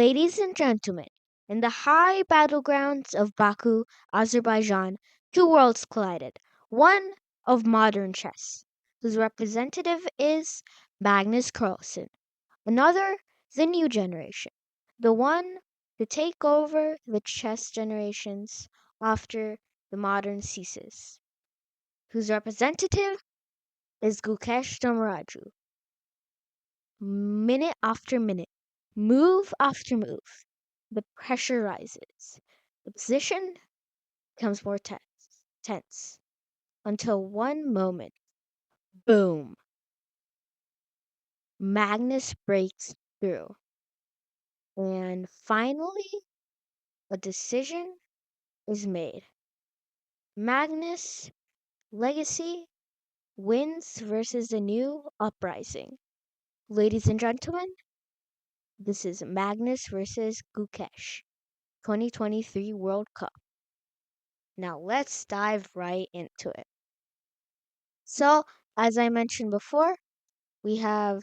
Ladies and gentlemen, in the high battlegrounds of Baku, Azerbaijan, two worlds collided. One of modern chess, whose representative is Magnus Carlsen. Another, the new generation, the one to take over the chess generations after the modern ceases, whose representative is Gukesh D. Minute after minute, move after move, the pressure rises. The position becomes more tense until one moment, boom, Magnus breaks through. And finally, a decision is made. Magnus' legacy wins versus the new uprising. Ladies and gentlemen, this is Magnus versus Gukesh, 2023 World Cup. Now let's dive right into it. So, as I mentioned before, we have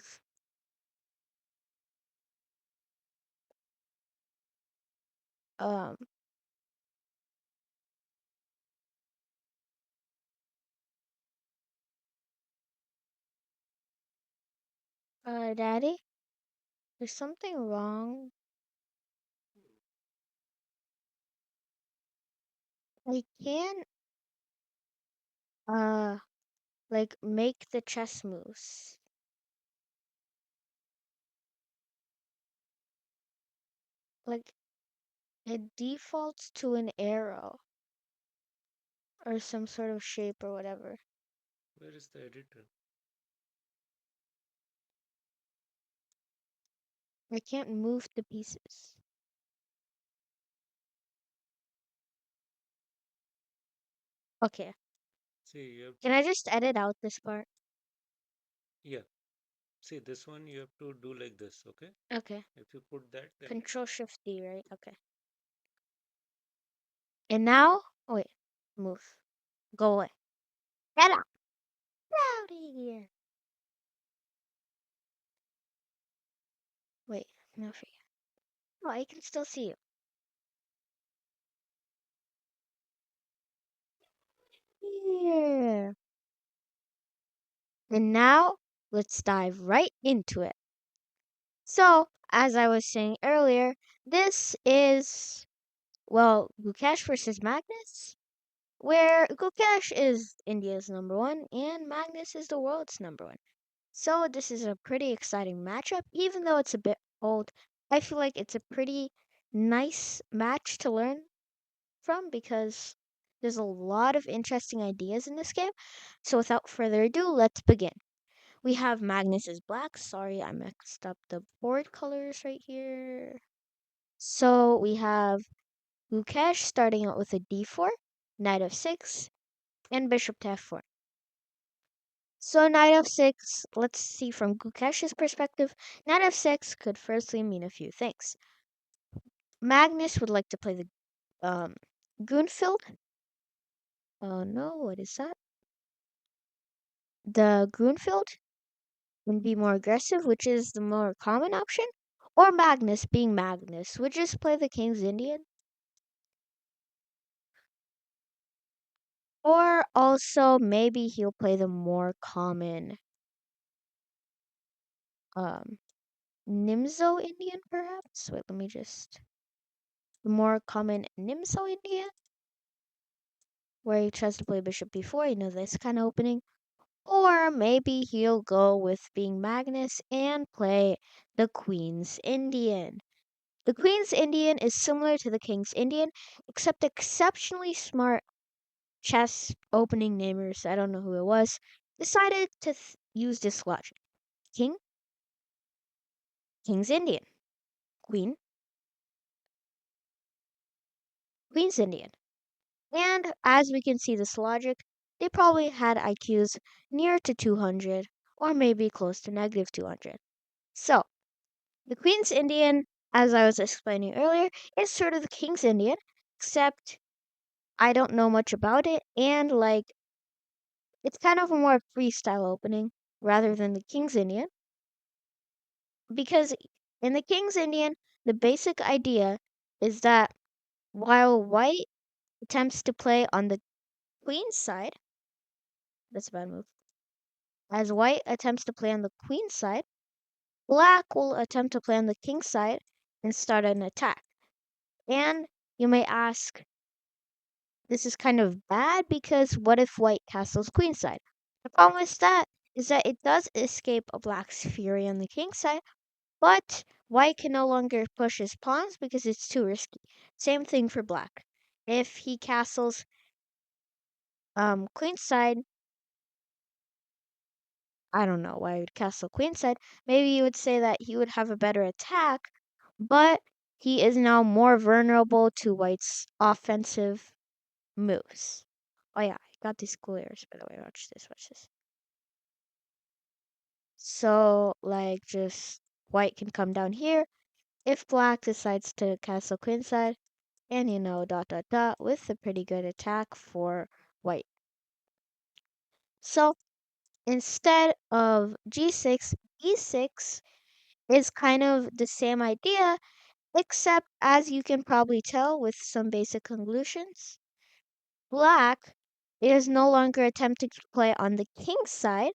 um Daddy, there's something wrong. I can't uh like make the chess moves. Like it defaults to an arrow or some sort of shape or whatever. Where is the editor? I can't move the pieces. Okay. See, you have, Can I just edit out this part? yeah. See, this one you have to do like this, okay? Okay. If you put that, then Control Shift D, right? Okay. And now, oh wait, move. Go away. Get out. Out of here. Wait, no fear. Oh, I can still see you. Here. And now, let's dive right into it. So, as I was saying earlier, this is, well, Gukesh versus Magnus, where Gukesh is India's number one and Magnus is the world's number one. So, this is a pretty exciting matchup, even though it's a bit old. I feel like it's a pretty nice match to learn from because there's a lot of interesting ideas in this game. So, without further ado, let's begin. We have Magnus is black. Sorry, I mixed up the board colors right here. So we have Gukesh starting out with a d4, knight of 6, and bishop to f4. So knight of 6, let's see from Gukesh's perspective, knight of 6 could firstly mean a few things. Magnus would like to play the Grunfeld. Oh no, what is that? The Grunfeld and be more aggressive, which is the more common option. Or Magnus being Magnus would just play the King's Indian. Or also maybe he'll play the more common um Nimzo Indian perhaps? Wait, let me just the more common Nimzo Indian where he tries to play bishop b4, you know, this kind of opening. Or maybe he'll go with being Magnus and play the Queen's Indian. The Queen's Indian is similar to the King's Indian, except exceptionally smart chess opening namers, I don't know who it was, decided to use this logic. King, King's Indian. Queen, Queen's Indian. And as we can see this logic, they probably had IQs near to 200 or maybe close to negative 200. So, the Queen's Indian, as I was explaining earlier, is sort of the King's Indian, except I don't know much about it and like it's kind of a more freestyle opening rather than the King's Indian because in the King's Indian, the basic idea is that while white attempts to play on the queen's side, that's a bad move. As white attempts to play on the queen's side, black will attempt to play on the king's side and start an attack. And you may ask, this is kind of bad because what if white castles queen's side? The problem with that is that it does escape a black's fury on the king's side, but white can no longer push his pawns because it's too risky. Same thing for black. If he castles queen's side, I don't know why he would castle queen's side. Maybe you would say that he would have a better attack, but he is now more vulnerable to white's offensive moves. Oh yeah, I got these cool ears by the way. Watch this, watch this. So like just white can come down here if black decides to castle queenside, and dot dot dot with a pretty good attack for white. So instead of g6, e6 is kind of the same idea, except as you can probably tell with some basic conclusions, black is no longer attempting to play on the king's side,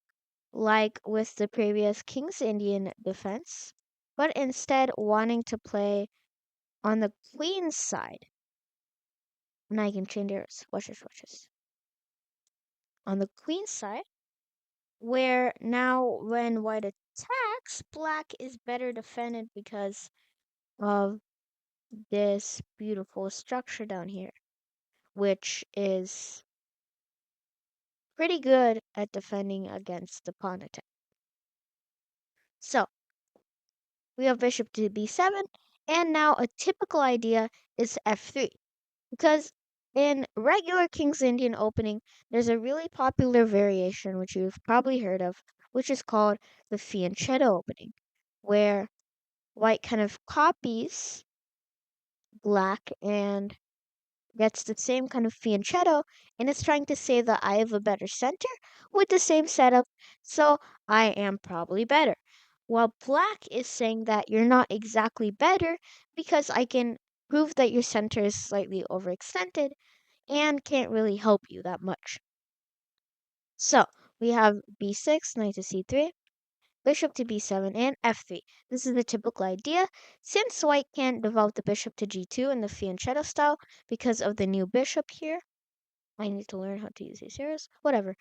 like with the previous King's Indian defense, but instead wanting to play on the queen's side. And I can change arrows. Watch this, watch this. On the queen's side, where now when white attacks, black is better defended because of this beautiful structure down here, which is pretty good at defending against the pawn attack. So we have bishop to b7, and now a typical idea is f3. Because in regular King's Indian opening, there's a really popular variation which you've probably heard of, which is called the fianchetto opening, where white kind of copies black and gets the same kind of fianchetto, and it's trying to say that I have a better center with the same setup, so I am probably better. While black is saying that you're not exactly better because I can prove that your center is slightly overextended and can't really help you that much. So we have b6, knight to c3, bishop to b7, and f3. This is the typical idea. Since white can't develop the bishop to g2 in the fianchetto style because of the new bishop here, I need to learn how to use these arrows. Whatever.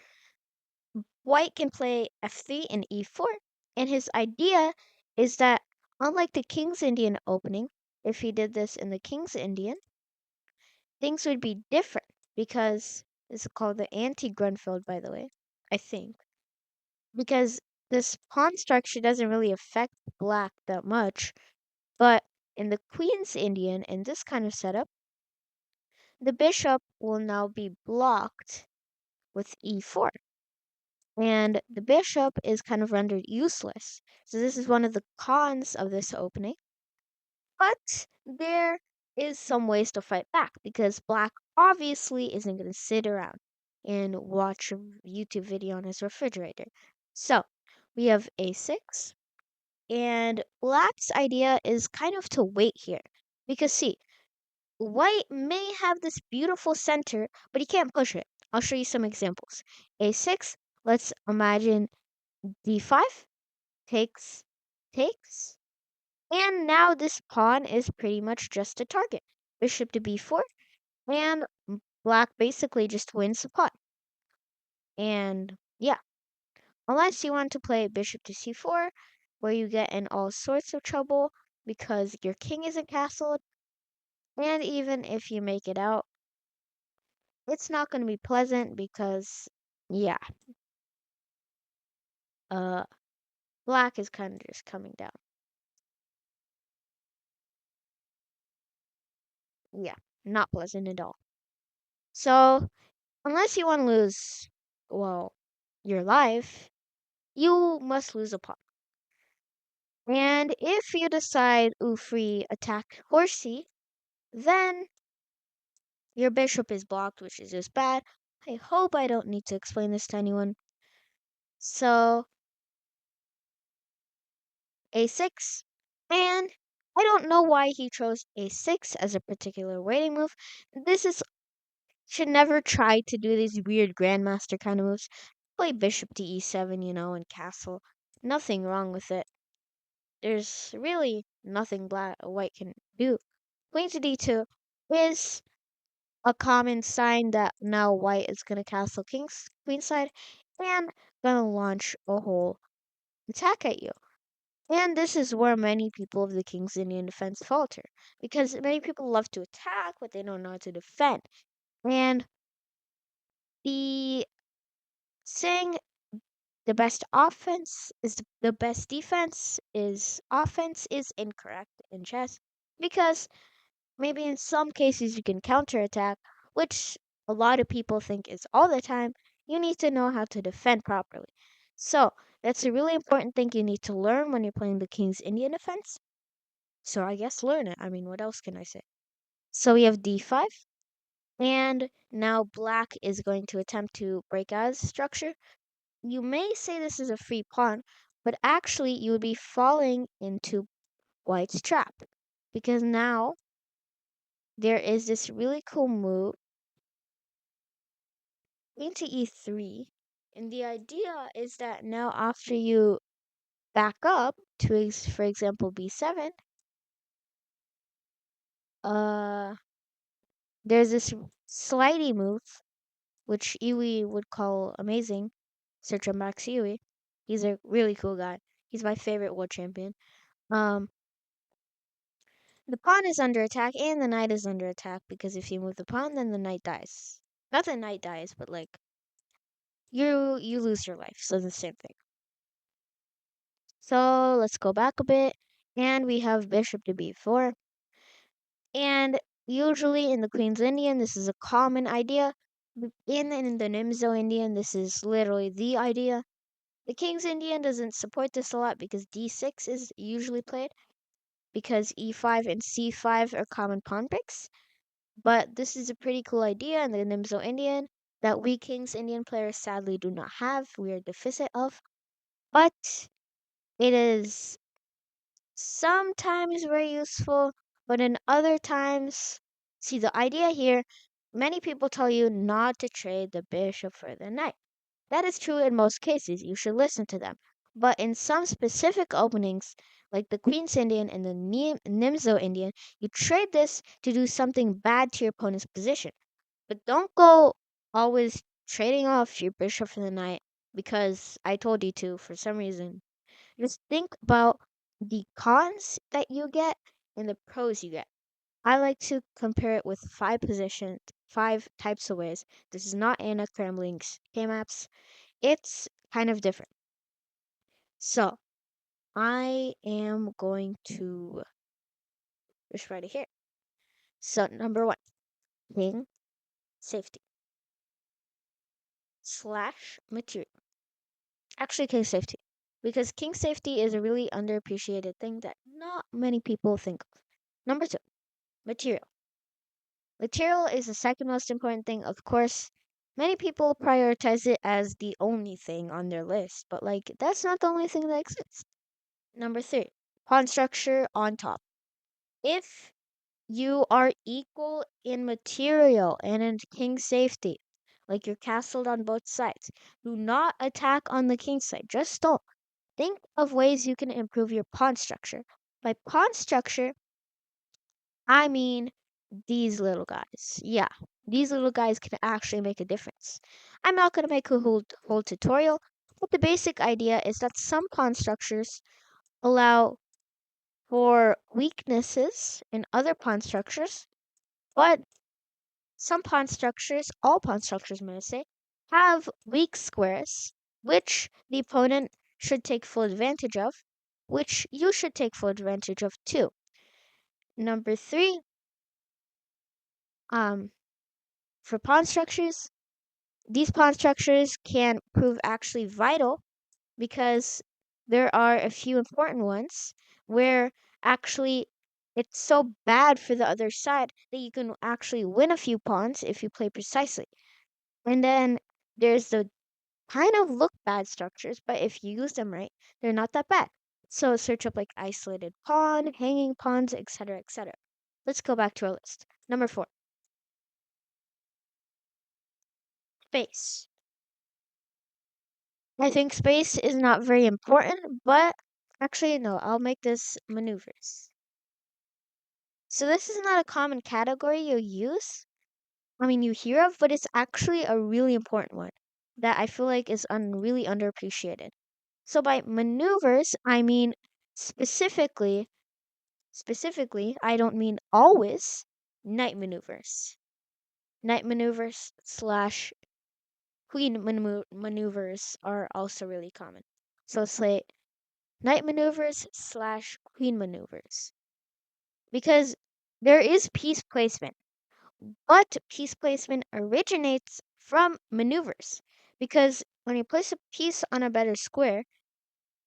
White can play f3 and e4, and his idea is that unlike the King's Indian opening, if he did this in the King's Indian, things would be different because this is called the anti-Grunfeld, by the way, I think. Because this pawn structure doesn't really affect black that much, but in the Queen's Indian, in this kind of setup, the bishop will now be blocked with e4. And the bishop is kind of rendered useless. So this is one of the cons of this opening. But there is some ways to fight back because black obviously isn't going to sit around and watch a YouTube video on his refrigerator. So we have a6, and black's idea is kind of to wait here because see, white may have this beautiful center, but he can't push it. I'll show you some examples. A6, let's imagine d5, takes, takes, and now this pawn is pretty much just a target. Bishop to b4, and black basically just wins the pawn. And yeah, unless you want to play bishop to c4, where you get in all sorts of trouble because your king isn't castled, and even if you make it out, it's not going to be pleasant because, yeah, uh, black is kind of just coming down. Yeah, not pleasant at all. So, unless you want to lose, well, your life, you must lose a pawn. And if you decide, ooh, free attack horsey, then your bishop is blocked, which is just bad. I hope I don't need to explain this to anyone. So, a6, and I don't know why he chose a6 as a particular waiting move. This is should never try to do these weird grandmaster kind of moves. Play bishop to e7, and castle. Nothing wrong with it. There's really nothing black white can do. Queen to d2 is a common sign that now white is gonna castle king's queenside and gonna launch a whole attack at you. And this is where many people of the King's Indian defense falter, because many people love to attack, but they don't know how to defend. And the saying the best offense is the best defense is offense is incorrect in chess, because maybe in some cases you can counterattack, which a lot of people think is all the time. You need to know how to defend properly. So that's a really important thing you need to learn when you're playing the King's Indian defense. So I guess learn it. I mean, what else can I say? So we have d5, and now black is going to attempt to break out of the structure. You may say this is a free pawn, but actually you would be falling into white's trap, because now there is this really cool move into e3, and the idea is that now after you back up to, for example, b7, uh, there's this slidey move which Iwi would call amazing. Search on Max Iwi. He's a really cool guy. He's my favorite world champion. Um, the pawn is under attack and the knight is under attack, because if you move the pawn, then the knight dies. Not the knight dies, but like you lose your life. So the same thing. So let's go back a bit, and we have bishop to b4. And usually in the Queen's Indian, this is a common idea. In the Nimzo Indian, this is literally the idea. The King's Indian doesn't support this a lot because d6 is usually played, because e5 and c5 are common pawn picks. But this is a pretty cool idea in the Nimzo Indian that we King's Indian players sadly do not have. We are deficit of. But it is sometimes very useful, but in other times, see the idea here, many people tell you not to trade the bishop for the knight. That is true in most cases. You should listen to them. But in some specific openings, like the Queen's Indian and the Nimzo Indian, you trade this to do something bad to your opponent's position. But don't go always trading off your bishop for the knight because I told you to for some reason. Just think about the cons that you get and the pros you get. I like to compare it with five positions, five types of ways. This is not Anna Cramling's K-maps. It's kind of different. So I am going to just write it here. So number one, king safety slash material. Actually, king safety. Because king safety is a really underappreciated thing that not many people think of. Number two, material. Material is the second most important thing, of course. Many people prioritize it as the only thing on their list, but like that's not the only thing that exists. Number three, pawn structure on top. If you are equal in material and in king safety, like you're castled on both sides, do not attack on the king side. Just don't. Think of ways you can improve your pawn structure. By pawn structure, I mean these little guys. Yeah, these little guys can actually make a difference. I'm not going to make a whole tutorial, but the basic idea is that some pawn structures allow for weaknesses in other pawn structures, but some pawn structures, all pawn structures, may I say, have weak squares, which the opponent should take full advantage of, which you should take full advantage of too. Number three, um, for pawn structures, these pawn structures can prove actually vital because there are a few important ones where actually it's so bad for the other side that you can actually win a few pawns if you play precisely. And then there's the kind of look bad structures, but if you use them right, they're not that bad. So search up like isolated pawn, hanging pawns, etc., etc. Let's go back to our list. Number 4, space. I think space is not very important, but actually, no, I'll make this maneuvers. So this is not a common category you hear of, but it's actually a really important one that I feel like is really underappreciated. So by maneuvers, I mean specifically, I don't mean always knight maneuvers. Knight maneuvers slash maneuvers are also really common. So say knight maneuvers slash queen maneuvers. Because there is piece placement, but piece placement originates from maneuvers. Because when you place a piece on a better square,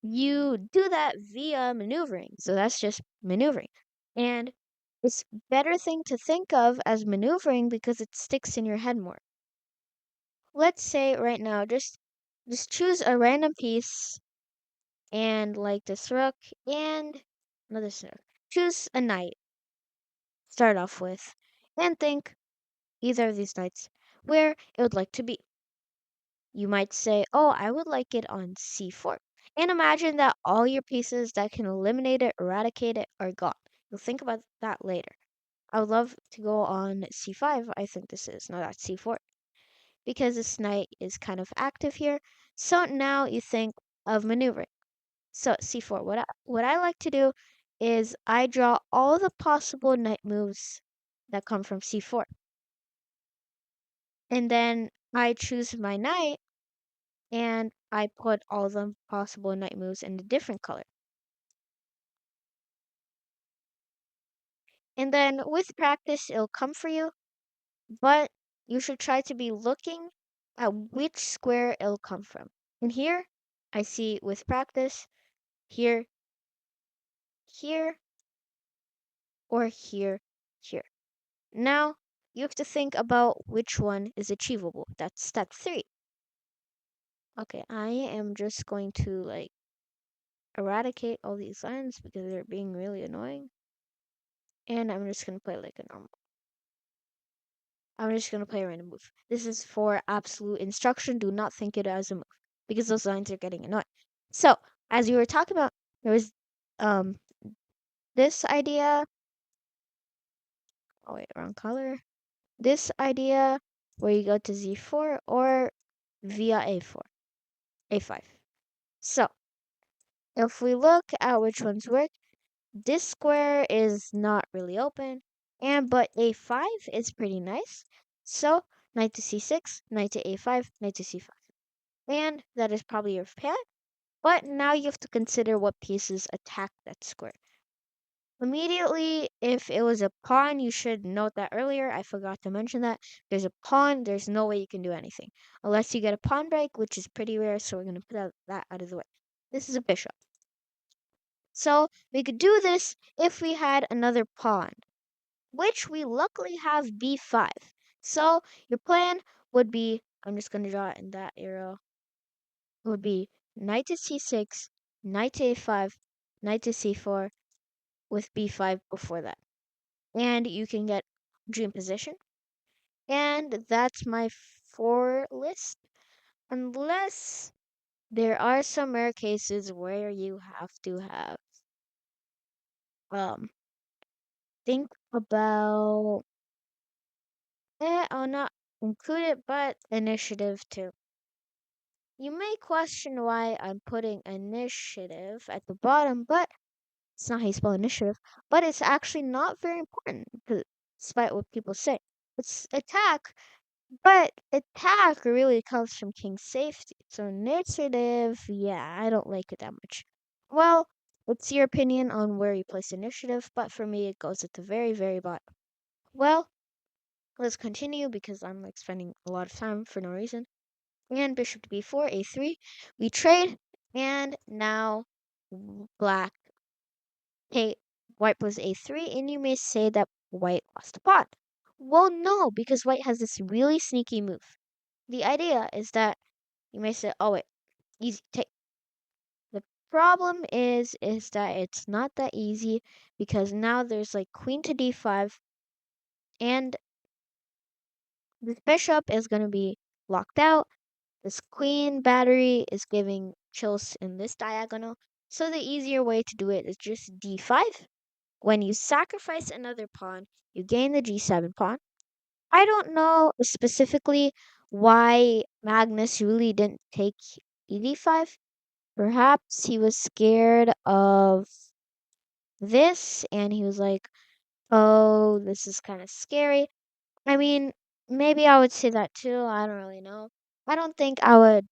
you do that via maneuvering. So that's just maneuvering. And it's better thing to think of as maneuvering because it sticks in your head more. Let's say right now, just choose a random piece and like this rook and another snook. Choose a knight, start off with, and think either of these knights where it would like to be. You might say, oh, I would like it on c4. And imagine that all your pieces that can eliminate it, eradicate it, are gone. You'll think about that later. I would love to go on c5, I think this is. No, that's c4. Because this knight is kind of active here. So now you think of maneuvering. So c4, what I like to do is I draw all the possible knight moves that come from c4. And then I choose my knight and I put all the possible knight moves in a different color. And then with practice, it'll come for you, but you should try to be looking at which square it'll come from. And here, I see with practice, here, here, or here, here. Now, you have to think about which one is achievable. That's step 3. Okay, I am just going to like eradicate all these lines because they're being really annoying. And I'm just going to play like a normal. I'm just going to play a random move. This is for absolute instruction. Do not think it as a move because those lines are getting annoying. So, as you were talking about, there was um this idea. Oh wait, wrong color. This idea where you go to z4 or via a4, a5. So, if we look at which ones work, this square is not really open, and but a5 is pretty nice. So, knight to c6, knight to a5, knight to c5. And that is probably your plan. But now you have to consider what pieces attack that square. Immediately, if it was a pawn, you should note that earlier. I forgot to mention that. There's a pawn, there's no way you can do anything. Unless you get a pawn break, which is pretty rare, so we're going to put that out of the way. This is a bishop. So we could do this if we had another pawn, which we luckily have b5. So your plan would be, I'm just going to draw it in that arrow, would be knight to c6, knight to a5, knight to c4 with b5 before that. And you can get dream position. And that's my 4 list. Unless there are some rare cases where you have to have um think about I'll not include it, but initiative too. You may question why I'm putting initiative at the bottom, but it's not how you spell initiative. But it's actually not very important, despite what people say. It's attack, but attack really comes from king's safety. So initiative, yeah, I don't like it that much. Well, what's your opinion on where you place initiative? But for me, it goes at the very, very bottom. Well, let's continue because I'm like spending a lot of time for no reason. And bishop to b4, a3. We trade, and now black. Hey, white was a3, and you may say that white lost a pawn. Well, no, because white has this really sneaky move. The idea is that you may say, oh wait, easy, take. Problem is that it's not that easy because now there's like queen to d5 and this bishop is going to be locked out. This queen battery is giving chills in this diagonal. So the easier way to do it is just d5. When you sacrifice another pawn, you gain the g7 pawn. I don't know specifically why Magnus really didn't take e5. Perhaps he was scared of this and he was like, oh, this is kind of scary. I mean, maybe I would say that too. I don't really know. I don't think I would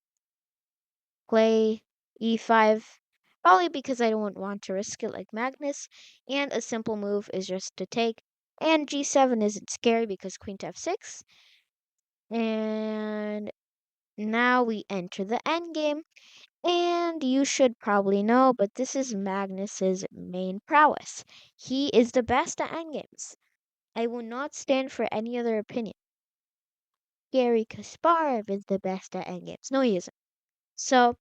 play e5, probably because I don't want to risk it like Magnus. And a simple move is just to take. And g7 isn't scary because queen to f6. And now we enter the endgame. And you should probably know, but this is Magnus's main prowess. He is the best at endgames. I will not stand for any other opinion. Gary Kasparov is the best at endgames. No, he isn't. So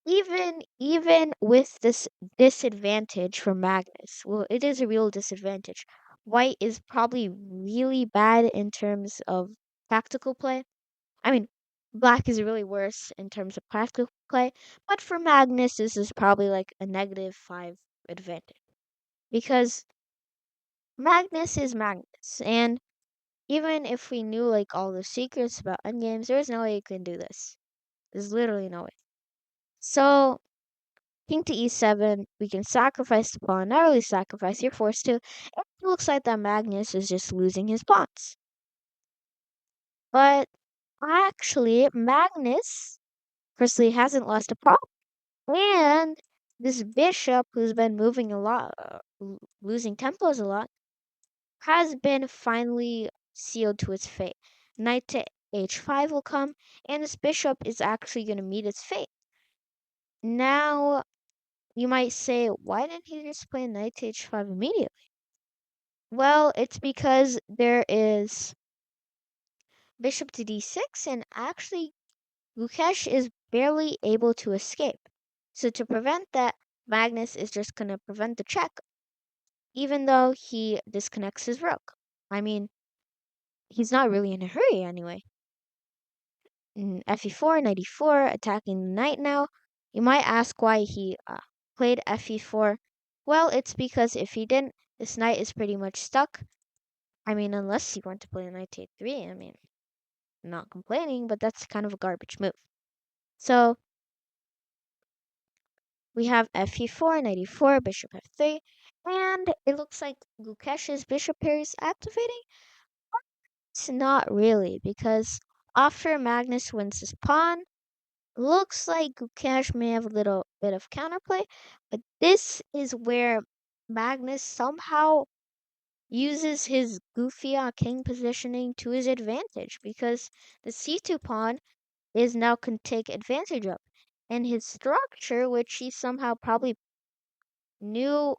even with this disadvantage for Magnus, well, it is a real disadvantage. White is probably really bad in terms of tactical play. I mean, black is really worse in terms of practical play, but for Magnus, this is probably like a -5 advantage because Magnus is Magnus, and even if we knew like all the secrets about endgames, there's no way you can do this. There's literally no way. So king to e7, we can sacrifice the pawn. Not really sacrifice, you're forced to. It looks like that Magnus is just losing his pawns. But actually, Magnus, firstly, hasn't lost a pawn. And this bishop, who's been moving a lot, losing tempos a lot, has been finally sealed to its fate. Knight to h5 will come, and this bishop is actually going to meet its fate. Now, you might say, why didn't he just play knight to h5 immediately? Well, it's because there is bishop to d6, and actually, Gukesh is barely able to escape. So to prevent that, Magnus is just going to prevent the check, even though he disconnects his rook. I mean, he's not really in a hurry anyway. Fe4, knight e4, attacking the knight now. You might ask why he played fe4. Well, it's because if he didn't, this knight is pretty much stuck. I mean, unless you want to play knight to a3, I mean, I'm not complaining, but that's kind of a garbage move. So we have fe4, knight e4, bishop f3, and it looks like Gukesh's bishop pair is activating. It's not really, because after Magnus wins his pawn, looks like Gukesh may have a little bit of counterplay, but this is where Magnus somehow uses his goofy king positioning to his advantage because the c2 pawn is now can take advantage of. And his structure, which he somehow probably knew,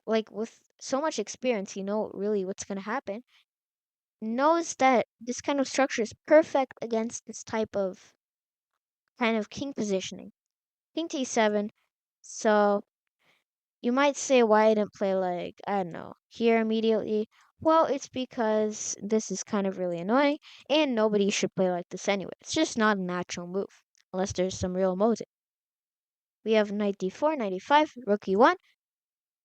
like with so much experience, you know really what's going to happen, knows that this kind of structure is perfect against this type of kind of king positioning. King t7. So you might say why I didn't play like, I don't know, here immediately. Well, it's because this is kind of really annoying and nobody should play like this anyway. It's just not a natural move unless there's some real motive. We have knight d4, knight e5, rook e1,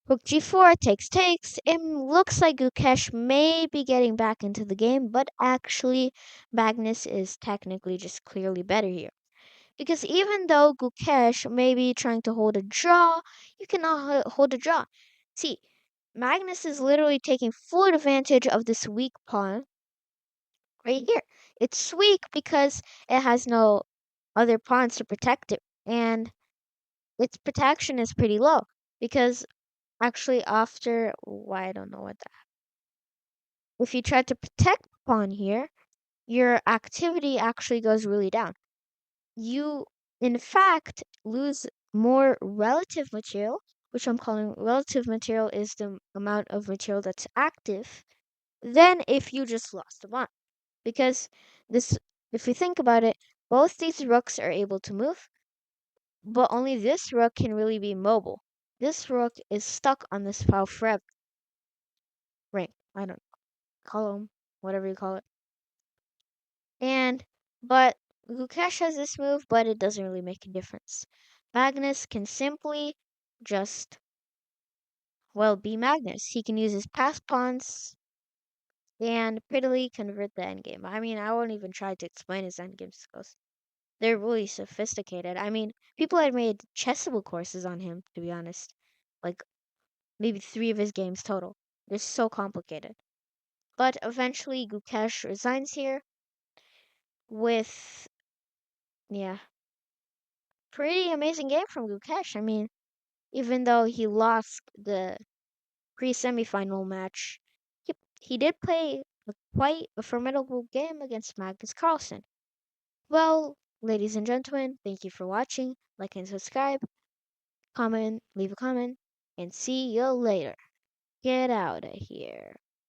rook g4, takes. It looks like Gukesh may be getting back into the game, but actually Magnus is technically just clearly better here. Because even though Gukesh may be trying to hold a draw, you cannot hold a draw. See, Magnus is literally taking full advantage of this weak pawn right here. It's weak because it has no other pawns to protect it, and its protection is pretty low. Because actually, after, why I don't know what that. If you try to protect the pawn here, your activity actually goes really down. You, in fact, lose more relative material, which I'm calling relative material is the amount of material that's active, than if you just lost a pawn. Because this, if you think about it, both these rooks are able to move. But only this rook can really be mobile. This rook is stuck on this file forever. Ring. I don't call him whatever you call it. And but Gukesh has this move, but it doesn't really make a difference. Magnus can simply just be Magnus. He can use his passed pawns and prettily convert the endgame. I mean, I won't even try to explain his endgame skills. They're really sophisticated. I mean, people had made chessable courses on him, to be honest. Like maybe 3 of his games total. They're so complicated. But eventually Gukesh resigns here with yeah, pretty amazing game from Gukesh. I mean, even though he lost the pre-semifinal match, he did play quite a formidable game against Magnus Carlsen. Well, ladies and gentlemen, thank you for watching. Like and subscribe, comment, leave a comment, and see you later. Get out of here.